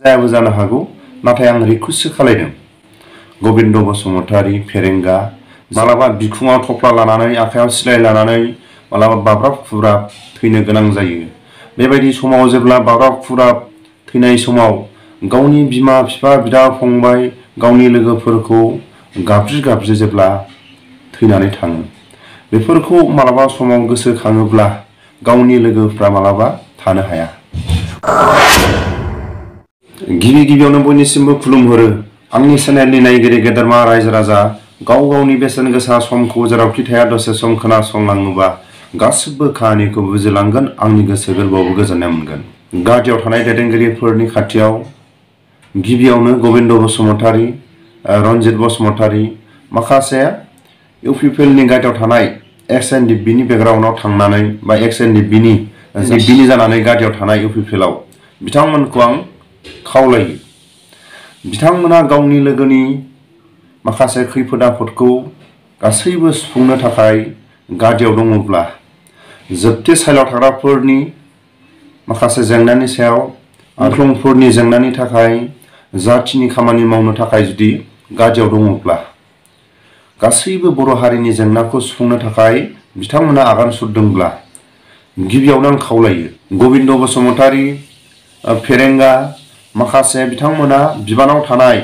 जायाबो जानो हागौ नाथाय आं रिकुवेस्ट खालायदों गोविंद बसुमतारी फेरेंगा मालाबा बिखुङाव थफ्ला लानानै आखायाव सिलाय लानानै मालाबा बाब्राब खुब्राब थैनो गोनां जायो। बेबायदि समाव जेब्ला बाब्राब खुब्राब थैनाय समाव गावनि बिमा बिफा बिदा फंबाय गावनि लोगोफोरखौ गाबज्रि गाबज्रि जेब्ला थैनानै थाङो बेफोरखौ मालाबा समाव गोसोखाङोब्ला गावनि लोगोफ्रा मालाबा थानो हाया। गिबियावनो बयनिसिमबो खुलुमहरो आंनि चेनेलनि नायगिरि गेदेरमा रायजो राजा गाव गावनि बेसेन गोसा समखौ जेरावखि थाया दसे सम खोनासंलाङोबा गासिबो खाहानिखौ बुजिलांगोन आंनि गोसो गोरबोआवबो गोजोननाय मोनगोन। गादियाव थानाय दैदेनगिरिफोरनि खाथियाव गिबियावनो गोविंद बसुमतारी रनजित बसुमतारी माखासे इउपिपिएलनि गादियाव थानाय एक्स एनडिएफबि बेकग्राउन्डआव थांनानै बा एक्स एनडिएफबि जानानै गादियाव थानाय इउपिपिएलआव बिथांमोनखौ आं खावलायो बिथांमोना गावनि लोगोनि माखासे खैफोद आफोदखौ गासैबो सुफुंनो थाखाय गादियाव दङब्ला जोबथे साइलाव थाग्राफोरनि माखासे जेंनानि सायाव मुंख्लंफोरनि जेंनानि थाखाय जाथिनि खामानि मावनो थाखाय जुदि गादियाव दङब्ला गासैबो बर' हारिनि जेंनाखौ सुफुंनो थाखाय बिथांमोना आगान सुरदोंब्ला गिबियावनो आं खावलायो गोविंद बसुमतारी फेरेंगा माखासे बिथांमोना बिबानाव थानाय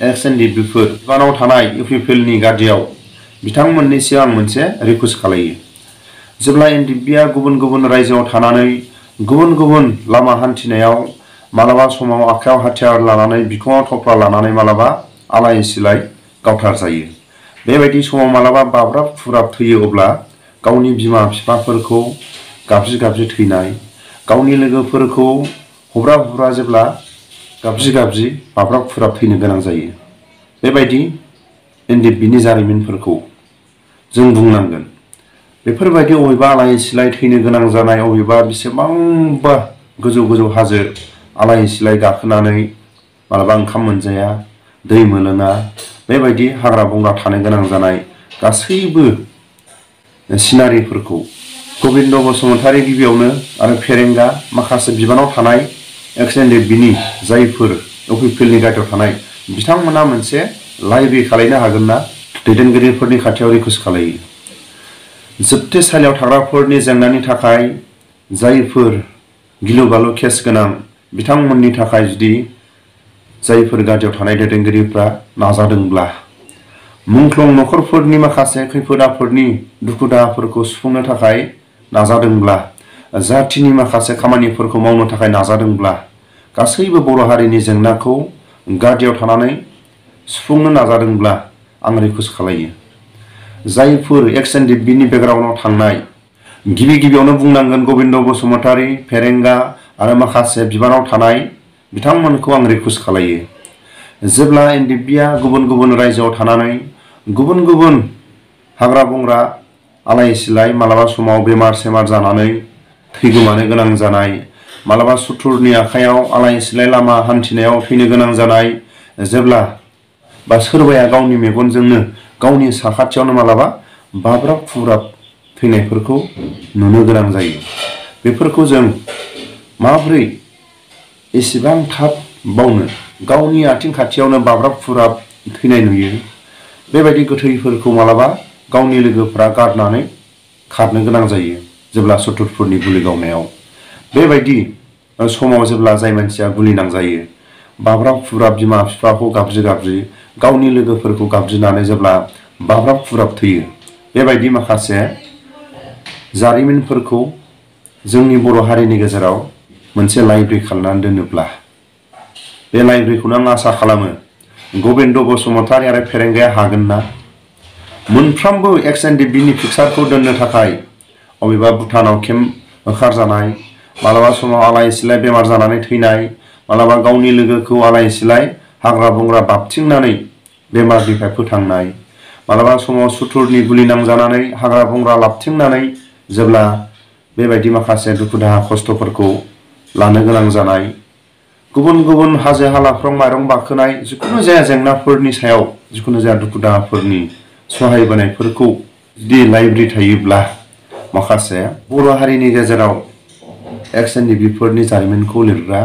एक्स एनडिएफबिफोर बिबानाव थानाय इउपिपिएलनि गादियाव बिथांमोननि सिगां मोनसे रिकुवेस्ट खालायो जेब्ला एनडिएफबिआ गुबुन गुबुन रायजोआव थानानै गुबुन गुबुन लामा हान्थिनायाव मालाबा समाव आखायाव हाथियार लानानै बिखुङाव थफ्ला लानानै मालाबा आलाय सिलाय गावथार जायो। बेबायदि समाव मालाबा बाब्राब खुब्राब थैयो अब्ला गावनि बिमा बिफाफोरखौ गाबज्रि गाबज्रि थैनाय गावनि लोगोफोरखौ हुब्रा हुब्रा जेब्ला गाबज्रि गाबज्रि बाब्राब खुब्राब थैनो गोनां जायो। बेबायदि एनडिएफबिनि जारिमिनफोरखौ जों बुंनांगोन। बेफोरबायदि अबेबा आलाय सिलाय थैनो गोनां जानाय अबेबा बेसेबांबा गोजौ गोजौ हाजो आलाय सिलाय गाखोनानै मालाबा ओंखाम मोनजाया दै मोनलोङा बेबायदि हाग्रा बंग्रा थानो गोनां जानाय गासैबो सिनारिफोरखौ गोविंद बसुमतारी गिबियावनो आरो फेरेंगा माखासे बिबानाव थानाय एक्स एनडिएफबिनि जायफोर इउपिपिएलनि गादियाव थानाय बिथांमोना मोनसे लाइब्रेरि खालायनो हागोन ना दैदेनगिरिफोरनि खाथियाव रिकुवेस्ट खालायो। जोबथे साइलाव थाग्राफोरनि जेंनानि थाखाय जायफोर गिलु बालु केस गोनां बिथांमोननि थाखाय जुदि जायफोर गादियाव थानाय दैदेनगिरिफ्रा नाजादोंब्ला मुंख्लं नखरफोरनि माखासे खैफोद आफोदनि दुखु दाहाफोरखौ सुफुंनो थाखाय नाजादोंब्ला जाथिनि माखासे खामानिफोरखौ मावनो थाखाय नाजादोंब्ला गासैबो बर' हारिनि जेंनाखौ गादियाव थानानै सुफुंनो नाजादोंब्ला आं रिकुवेस्ट खालायो जायफोर एक्स एनडिएफबिनि बेकग्राउन्डआव थांनाय गिबियावनो बुंनांगोन गोविंद बसुमतारी फेरेंगा आरो माखासे बिबानाव थानाय बिथांमोनखौ आं रिकुवेस्ट खालायो जेब्ला एनडिएफबिआ गुबुन गुबुन रायजोआव थानानै गुबुन गुबुन हाग्रा बंग्रा आलाय सिलाय मालाबा समाव बेमार सेमार जानानै थैगोमानो गोनां जानाय मालाबा सुथुरनि आखायाव आलाय सिलाय लामा हान्थिनायाव थैनो गोनां जानाय जेब्ला बा सोरबाया गावनि मेगनजोंनो गावनि साखाथियावनो मालाबा बाब्राब खुब्राब थैनायफोरखौ नुनो गोनां जायो। बेफोरखौ जों माबोरै एसेबां थाब बावनो गावनि आथिं खाथियावनो बाब्राब खुब्राब थैनाय नुयो बेबायदि गोथैफोरखौ मालाबा गावनि लोगोफ्रा गारनानै खारनो गोनां जायो जेब्ला सुथुरफोरनि गुलि गावनायाव बेबायदि समाव जेब्ला जाय मानसिया गुलि नांजायो बाब्राब खुब्राब बिमा बिफाखौ गाबज्रि गाबज्रि गावनि लोगोफोरखौ गाबज्रिनानै जेब्ला बाब्राब खुब्राब थैयो बेबायदि माखासे जारिमिनफोरखौ जोंनि बर' हारिनि गेजेराव मोनसे लाइब्रेरि खालामनानै दोनोब्ला बे लाइब्रेरिखौनो आं आसा खालामो गोविंद बसुमतारी आरो फेरेंगाया हागोन ना मोनफ्रोमबो एक्स एनडिएफबिनि पिकचारखौ दोननो थाखाय अबेबा भुटानाव केम्प होखारजानाय मालाबा समाव आलाय सिलाय बेमार जानानै थैनाय मालाबा गावनि लोगोखौ आलाय सिलाय हाग्रा बंग्रा बाबथिंनानै बेमारनिफ्राय फोथांनाय मालाबा समाव सुथुरनि गुलि नांजानानै हाग्रा बंग्रा लाबथिंनानै जेब्ला बेबायदि माखासे दुखु दाहा खस्थ'फोरखौ लानो गोनां जानाय गुबुन गुबुन हाजो हालाफ्राव माइरं बाखोनाय जिखुनु जाया जेंनाफोरनि सायाव जिखुनु जाया दुखु दाहाफोरनि सहायबोनायफोरखौ जुदि लाइब्रेरि थायोब्ला माखासे बर' हारिनि गेजेराव एक्स एनडिएफबिफोरनि जारिमिनखौ लिरग्रा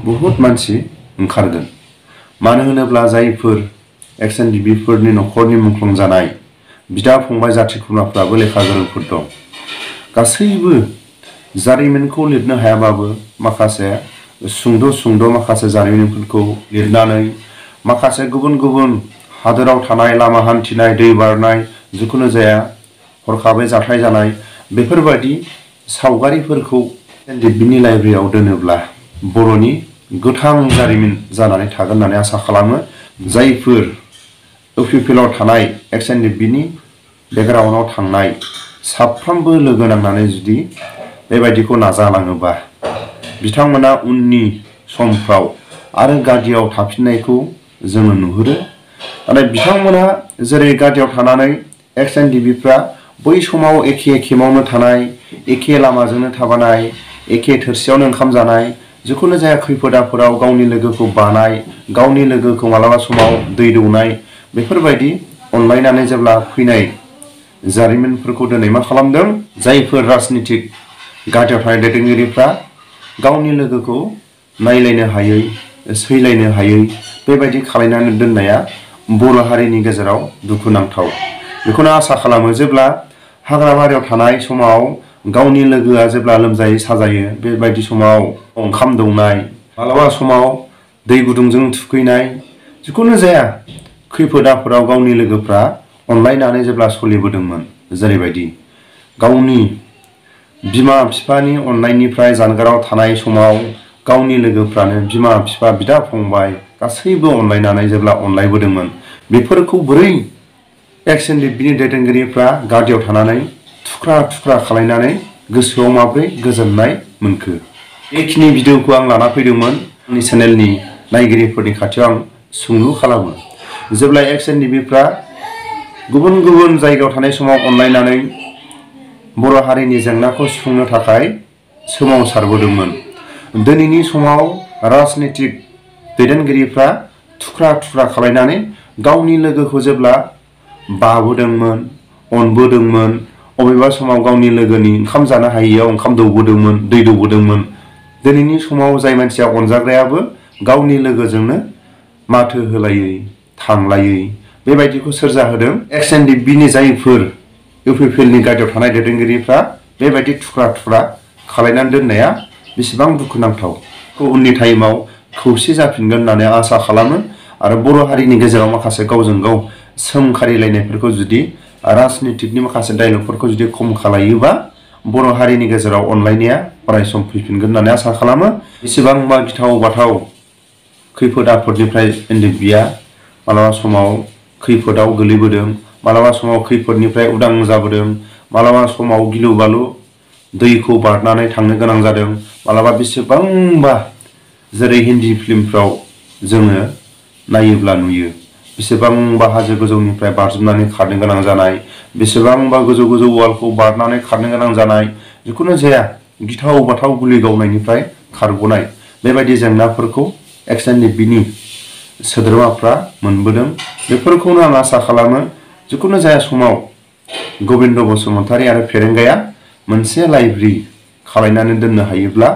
बहुत मानसि ओंखारगोन। मानो होनोब्ला जायफोर एक्स एनडिएफबि फोरनि नखरनि मुंख्लं जानाय बिदा फंबाय जाथि खुरमाफ्राबो लेखा गोरोंफोर दं। गासैबो जारिमिनखौ लिरनो हायाबाबो माखासे सुंद' माखासे जारिमिनफोरखौ लिरनानै माखासे गुबुन गुबुन हादोराव थानाय लामा हान्थिनाय, दै बारनाय, जिखुनु जाया हरखाबै जाथाय जानाय बेफोरबायदि सावगारिफोरखौ एनडिएफबिनि लाइब्रेरियाव दोनोब्ला बर'नि गोथां जारिमिन जानानै थागोन होननानै आसा खालामो। जायफोर इउपिपिएलआव थानाय एक्स एनडिएफबिनि बेकग्राउन्डआव थांनाय साफ्रोमबो लोगो नांनानै जुदि बेबायदिखौ नाजालाङोबा बिथांमोना उननि समफ्राव आरो गादियाव थाफिननायखौ जोङो नुहुरो। नाथाय बिथांमोना जेरै गादियाव थानानै एक्स एनडिएफबिफ्रा बै समाव एखे मावनो थानाय, एखे लामाजोंनो थाबानाय, एखे थोरसियावनो ओंखाम जानाय, जिखुनु जाया खैफोद आफोदाव गावनि लोगोखौ बानाय, गावनि लोगोखौ मालाबा समाव दै दौनाय बेफोरबायदि अनलायनानै जेब्ला फैनाय जारिमिनफोरखौ दिनै मा खालामदों? जायफोर राजनितिक गादियाव थानाय दैदेनगिरिफ्रा गावनि लोगोखौ नायलायनो हायै, सैलायनो हायै बेबायदि खालायनानै दोननाया बर' हारिनि गेजेराव दुखुनांथाव। बेखौनो आसा खालामो जेब्ला हाग्राबारियाव थानाय समाव गावनि लोगोआ जेब्ला लोमजायो साजायो बेबायदि समाव ओंखाम दौनाय, मालाबा समाव दै गुदुंजों थुखैनाय, जिखुनु जाया खैफोद आफोदाव गावनि लोगोफ्रा अनलायनानै जेब्ला सोलिबोदोंमोन, जेरैबायदि गावनि बिमा बिफानि अननायनिफ्राय जानगाराव थानाय समाव गावनि लोगोफ्रानो बिमा बिफा बिदा फंबाय गासैबो अनलायनानै जेब्ला अनलायबोदोंमोन, बेफोरखौ बोरै एक्स एनडिएफबिनि दैदेनगिरिफ्रा गादियाव थानानै थुख्रा खालायनानै गोसोआव माब्रै गोजोननाय मोनखो? बेखिनि भिडिअखौ आं लाना फैदोंमोन आंनि चेनेलनि नायगिरिफोरनि खाथियाव आं सोंलु खालामो। जेब्ला एक्स एनडिएफबिफ्रा गुबुन गुबुन जायगायाव थानाय समाव अनलायनानै बर' हारिनि जेंनाखौ सुफुंनो थाखाय सोमावसारबोदोंमोन, दिनैनि समाव राजनितिक दैदेनगिरिफ्रा थुख्रा खालायनानै गावनि लोगोखौ जेब्ला बाबोदोंमोन, अनबोदोंमोन, अबेबा समाव गावनि लोगोनि ओंखाम जानो हायैयाव ओंखाम दौबोदोंमोन, दै दौबोदोंमोन, दिनैनि समाव जाय मानसिया अनजाग्रायाबो गावनि लोगोजोंनो माथो होलायै थांलायै बेबायदिखौ सोर जाहोदों? एक्स एनडिएफबिनि जायफोर इउपिपिएलनि गादियाव थानाय दैदेनगिरिफ्रा बेबायदि थुख्रा खालायनानै दोननाया बेसेबां दुखुनांथाव। उननि टाइमाव खौसे जाफिनगोन होननानै आसा खालामो आरो बर' हारिनि गेजेराव माखासे गावजों गाव सोंखारिलायनायफोरखौ जुदि राजनितिकनि माखासे डायलगफोरखौ जुदि खम खालायोबा बर' हारिनि गेजेराव अनलायनाया अरायसम फैफिनगोन होननानै आसा खालामो। बेसेबांबा गिथाव बाथाव खैफोद आफोदनिफ्राय एनडिएफबिया मालाबा समाव खैफोदाव गोलैबोदों, मालाबा समाव खैफोदनिफ्राय उदां जाबोदों, मालाबा समाव गिलु बालु दैखौ बारनानै थांनो गोनां जादों, मालाबा बेसेबांबा जेरै हिन्दी फिल्मफ्राव जोङो नायोब्ला नुयो बेसेबांबा हाजो गोजौनिफ्राय बारजुमनानै खारनो गोनां जानाय, बेसेबांबा गोजौ वालखौ बारनानै खारनो गोनां जानाय, जिखुनु जाया गिथाव बाथाव गुलि गावनायनिफ्राय खारग'नाय बेबायदि जेंनाफोरखौ एक्स एनडिएफबिनि सोद्रोमाफ्रा मोनबोदों। बेफोरखौनो आं आसा खालामो जिखुनु जाया समाव गबिन्द बसुमतारी आरो फेरेंगाया मोनसे लाइब्रेरि खालायनानै दोननो हायोब्ला,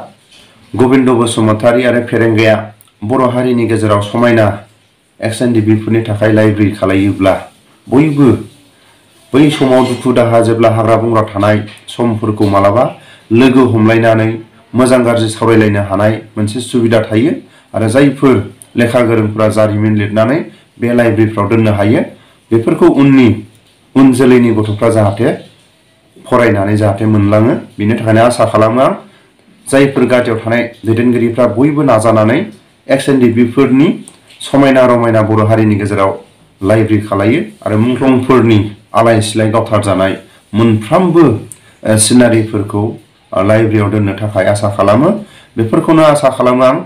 गबिन्द बसुमतारी आरो फेरेंगाया बर' हारिनि गेजेराव समायना एक्स एनडिएफबिफोरनि थाखाय लाइब्रेरि खालायोब्ला बयबो बै समाव दुखु दाहा जेब्ला हाग्रा बंग्रा थानाय समफोरखौ मालाबा लोगो हमलायनानै मोजां गाज्रि सावरायलायनो हानाय मोनसे सुबिदा थायो आरो जायफोर लेखा गोरोंफ्रा जारिमिन लिरनानै बे लाइब्रेरिफ्राव दोननो हायो बेफोरखौ उन जोलैनि गथ'फ्रा जाहाथे फरायनानै जाहाथे मोनलाङो। बेनि थाखायनो आसा खालामो आं जायफोर गादियाव थानाय दैदेनगिरिफ्रा बयबो नाजानानै एक्स एनडिएफबिफोरनि समायना रमायना बर' हारिनि गेजेराव लाइब्रेरि खालायो आरो मुंख्लंफोरनि आलाय सिलाय गावथारजानाय मोनफ्रोमबो सिनारिफोरखौ लाइब्रेरियाव दोननो थाखाय आसा खालामो। बेफोरखौनो आसा खालामो आं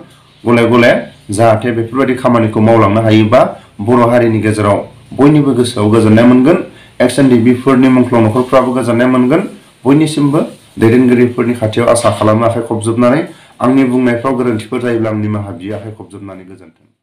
गले जाहाथे बेफोरबायदि खामानिखौ मावलांनो हायोबा बर' हारिनि गेजेराव बयनिबो गोसोआव गोजोननाय मोनगोन, एक्स एनडिएफबिफोरनि मुंख्लं नखरफ्राबो गोजोननाय मोनगोन। बयनिसिमबो दैदेनगिरिफोरनि खाथियाव आसा खालामो आखाइ खबजोबनानै। आंनि बुंनायफ्राव गोरोन्थिफोर जायोब्ला आं निमाहा बियो आखाइ खबजोबनानै। गोजोन्थों।